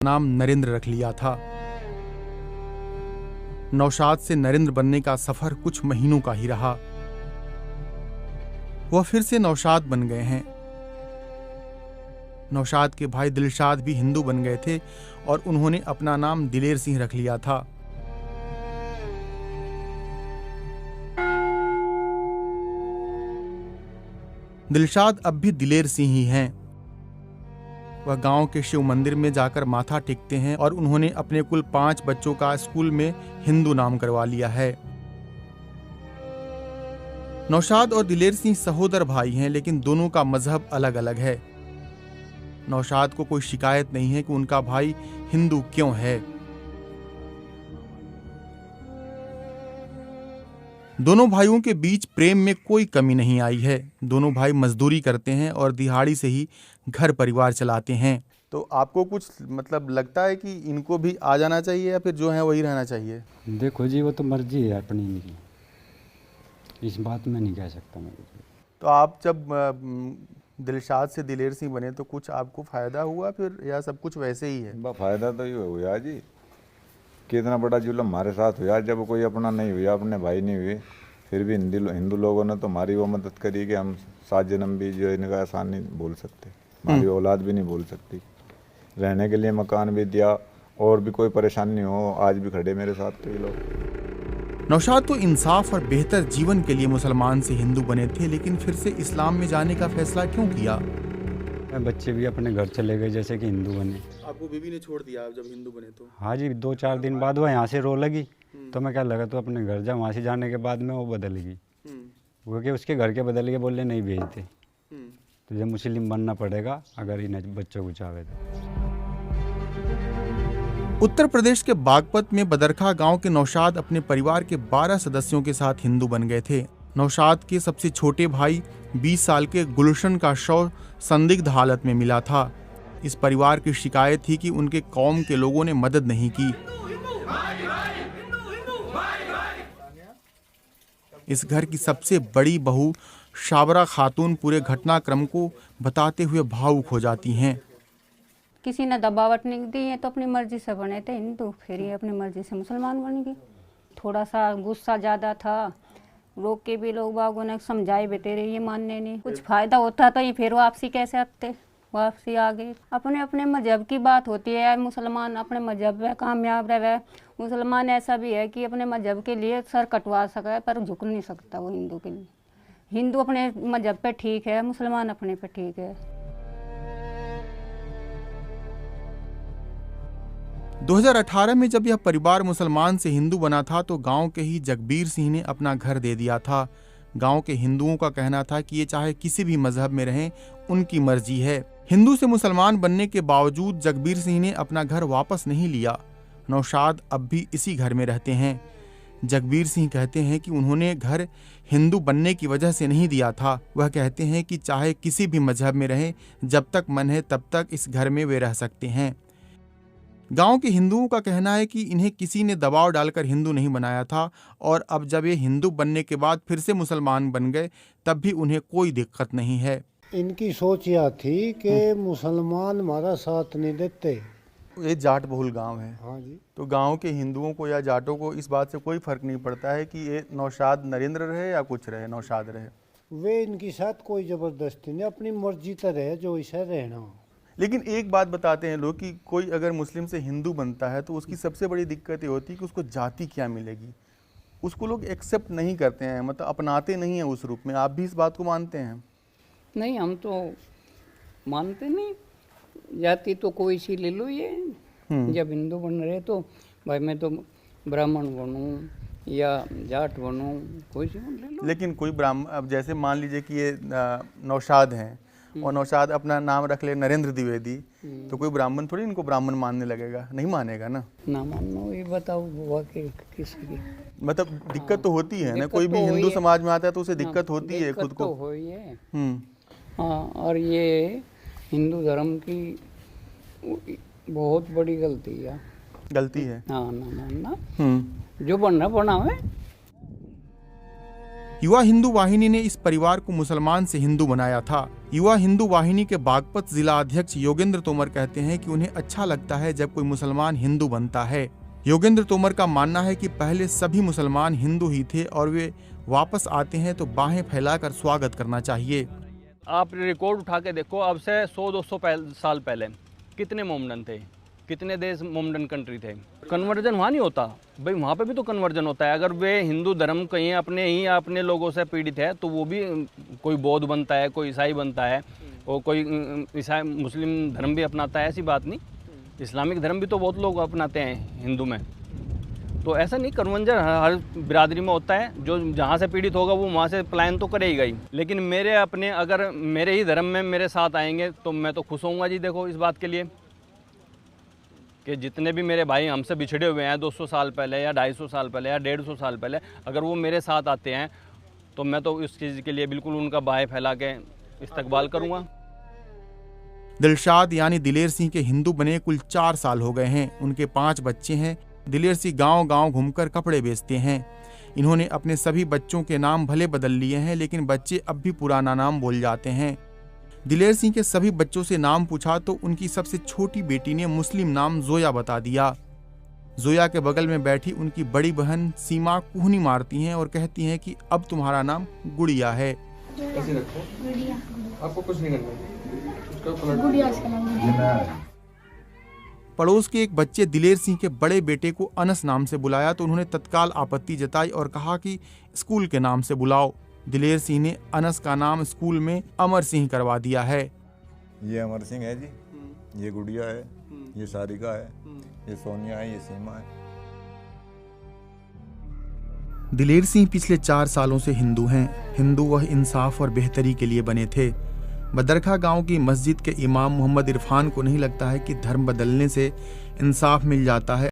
नाम नरेंद्र रख लिया था। नौशाद से नरेंद्र बनने का सफर कुछ महीनों का ही रहा। वह फिर से नौशाद बन गए हैं। नौशाद के भाई दिलशाद भी हिंदू बन गए थे और उन्होंने अपना नाम दिलेर सिंह रख लिया था। दिलशाद अब भी दिलेर सिंह ही हैं। वह गांव के शिव मंदिर में जाकर माथा टेकते हैं और उन्होंने अपने कुल 5 बच्चों का स्कूल में हिंदू नाम करवा लिया है। नौशाद और दिलेर सिंह सहोदर भाई हैं, लेकिन दोनों का मजहब अलग अलग है। नौशाद को कोई शिकायत नहीं है कि उनका भाई हिंदू क्यों है। दोनों भाइयों के बीच प्रेम में कोई कमी नहीं आई है। दोनों भाई मजदूरी करते हैं और दिहाड़ी से ही घर परिवार चलाते हैं। तो आपको कुछ मतलब लगता है कि इनको भी आ जाना चाहिए या फिर जो है वही रहना चाहिए? देखो जी, वो तो मर्जी है अपनी इनकी, इस बात में नहीं कह सकता मैं। तो आप जब दिलशाद से दिलेर सिंह बने तो कुछ आपको फायदा हुआ फिर, या सब कुछ वैसे ही है? फायदा तो ये हुआ जी, कितना बड़ा जुल्म हमारे साथ हुआ। जब कोई अपना नहीं हुआ, अपने भाई नहीं हुए, फिर भी हिंदू लोगों ने तो हमारी वो मदद करी कि हम 7 जन्म भी जो इनका एहसान नहीं बोल सकते, हमारी औलाद भी नहीं बोल सकती। रहने के लिए मकान भी दिया, और भी कोई परेशानी हो आज भी खड़े मेरे साथ तो ये लोग। नौशाद तो इंसाफ और बेहतर जीवन के लिए मुसलमान से हिंदू बने थे, लेकिन फिर से इस्लाम में जाने का फैसला क्यों किया? बच्चे भी अपने घर चले गए जैसे कि हिंदू बने। आपको बीवी ने छोड़ दिया जब हिंदू बने तो? हाँ जी, 2-4 दिन बाद वो यहाँ से रो लगी, तो मैं क्या लगा तो अपने घर जा। वहाँ से जाने के बाद में वो बदल गई, क्योंकि उसके घर के बदल के बोले नहीं भेजते, तुझे मुस्लिम बनना पड़ेगा अगर इन बच्चों को चाहे तो। उत्तर प्रदेश के बागपत में बदरखा गांव के नौशाद अपने परिवार के 12 सदस्यों के साथ हिंदू बन गए थे। नौशाद के सबसे छोटे भाई 20 साल के गुलशन का शव संदिग्ध हालत में मिला था। इस परिवार की शिकायत थी कि उनके कौम के लोगों ने मदद नहीं की। इस घर की सबसे बड़ी बहू शाबरा खातून पूरे घटनाक्रम को बताते हुए भावुक हो जाती हैं। किसी ने दबावट नहीं दी है तो अपनी मर्जी से बने थे हिंदू, फिर ये अपनी मर्जी से मुसलमान बन गए। थोड़ा सा गुस्सा ज़्यादा था, रोक के भी लोग बागों ने समझाए भी, तेरे ये मानने नहीं। कुछ फायदा होता तो ये फिर वापसी कैसे आते, वापसी आ गई। अपने अपने मजहब की बात होती है, मुसलमान अपने मजहब में कामयाब रहे। मुसलमान ऐसा भी है कि अपने मजहब के लिए सर कटवा सका है पर झुक नहीं सकता वो हिंदू के लिए। हिंदू अपने मजहब पे ठीक है, मुसलमान अपने पे ठीक है। 2018 में जब यह परिवार मुसलमान से हिंदू बना था तो गांव के ही जगबीर सिंह ने अपना घर दे दिया था। गांव के हिंदुओं का कहना था कि ये चाहे किसी भी मजहब में रहें, उनकी मर्जी है। हिंदू से मुसलमान बनने के बावजूद जगबीर सिंह ने अपना घर वापस नहीं लिया। नौशाद अब भी इसी घर में रहते हैं। जगबीर सिंह कहते हैं कि उन्होंने घर हिंदू बनने की वजह से नहीं दिया था। वह कहते हैं कि चाहे किसी भी मजहब में रहें, जब तक मन है तब तक इस घर में वे रह सकते हैं। गांव के हिंदुओं का कहना है कि इन्हें किसी ने दबाव डालकर हिंदू नहीं बनाया था और अब जब ये हिंदू बनने के बाद फिर से मुसलमान बन गए तब भी उन्हें कोई दिक्कत नहीं है। इनकी सोच यह थी कि मुसलमान हमारा साथ नहीं देते। ये जाट बहुल गांव है। हाँ जी। तो गांव के हिंदुओं को या जाटों को इस बात से कोई फर्क नहीं पड़ता है कि ये नौशाद नरेंद्र रहे या कुछ रहे, नौशाद रहे। वे इनकी साथ कोई जबरदस्ती नहीं, अपनी मर्जी तो रहे जो इसे रहना। लेकिन एक बात बताते हैं लोग कि कोई अगर मुस्लिम से हिंदू बनता है तो उसकी सबसे बड़ी दिक्कत ये होती है कि उसको जाति क्या मिलेगी। उसको लोग एक्सेप्ट नहीं करते हैं, मतलब अपनाते नहीं हैं उस रूप में। आप भी इस बात को मानते हैं? नहीं, हम तो मानते नहीं। जाति तो कोई सी ले लो, ये जब हिंदू बन रहे तो भाई मैं तो ब्राह्मण बनूं या जाट बनूं, कोई सी ले लो। लेकिन कोई ब्राह्मण, अब जैसे मान लीजिए कि ये नौशाद हैं और नौशाद अपना नाम रख ले नरेंद्र द्विवेदी, तो कोई ब्राह्मण थोड़ी इनको ब्राह्मण मानने लगेगा, नहीं मानेगा ना। ना मानो, ये बताओ बुआ के किसकी मतलब दिक्कत तो होती है ना, कोई भी हिंदू समाज में आता है तो उसे दिक्कत होती है खुद को। हो ये हाँ, और ये हिंदू धर्म की बहुत बड़ी गलती है। हाँ, ना मानना, जो बनना बनावे। युवा हिंदू वाहिनी ने इस परिवार को मुसलमान से हिंदू बनाया था। युवा हिंदू वाहिनी के बागपत जिला अध्यक्ष योगेंद्र तोमर कहते हैं कि उन्हें अच्छा लगता है जब कोई मुसलमान हिंदू बनता है। योगेंद्र तोमर का मानना है कि पहले सभी मुसलमान हिंदू ही थे और वे वापस आते हैं तो बाहें फैलाकर स्वागत करना चाहिए। आप रिकॉर्ड उठा के देखो, अब से 100-200 साल पहले कितने मोमडन थे, कितने देश मोमडन कंट्री थे। कन्वर्जन वहाँ नहीं होता भाई, वहाँ पे भी तो कन्वर्जन होता है। अगर वे हिंदू धर्म कहीं अपने लोगों से पीड़ित है तो वो भी कोई बौद्ध बनता है, कोई ईसाई बनता है, और कोई ईसाई मुस्लिम धर्म भी अपनाता है। ऐसी बात नहीं, इस्लामिक धर्म भी तो बहुत लोग अपनाते हैं हिंदू में। तो ऐसा नहीं, कन्वर्जन हर बिरादरी में होता है। जो जहाँ से पीड़ित होगा वो वहाँ से पलायन तो करेगा ही। लेकिन मेरे अपने अगर मेरे ही धर्म में मेरे साथ आएंगे तो मैं तो खुश होऊंगा जी। देखो इस बात के लिए कि जितने भी मेरे भाई हमसे बिछड़े हुए हैं 200 साल पहले या 250 साल पहले या 150 साल पहले, अगर वो मेरे साथ आते हैं तो मैं तो इस चीज़ के लिए बिल्कुल उनका बाहें फैला के इस्तकबाल करूँगा। दिलशाद यानी दिलेर सिंह के हिंदू बने कुल 4 साल हो गए हैं। उनके 5 बच्चे हैं। दिलेर सिंह गांव-गांव घूमकर कपड़े बेचते हैं। इन्होंने अपने सभी बच्चों के नाम भले बदल लिए हैं, लेकिन बच्चे अब भी पुराना नाम बोल जाते हैं। दिलेर सिंह के सभी बच्चों से नाम पूछा तो उनकी सबसे छोटी बेटी ने मुस्लिम नाम जोया बता दिया। जोया के बगल में बैठी उनकी बड़ी बहन सीमा कुहनी मारती हैं और कहती हैं कि अब तुम्हारा नाम गुड़िया है। ऐसे रखो, आपको कुछ नहीं करना, गुड़िया इसका नाम। पड़ोस के एक बच्चे दिलेर सिंह के बड़े बेटे को अनस नाम से बुलाया तो उन्होंने तत्काल आपत्ति जताई और कहा कि स्कूल के नाम से बुलाओ। दिलेर सिंह ने अनस का नाम स्कूल में अमर सिंह करवा दिया है। ये अमर सिंह है जी, ये गुड़िया है, ये सारिका है, ये सोनिया है, ये सीमा है। दिलेर सिंह पिछले 4 सालों से हिंदू हैं। हिंदू वह इंसाफ और बेहतरी के लिए बने थे। बदरखा गांव की मस्जिद के इमाम मोहम्मद इरफान को नहीं लगता है कि धर्म बदलने से इंसाफ मिल जाता है।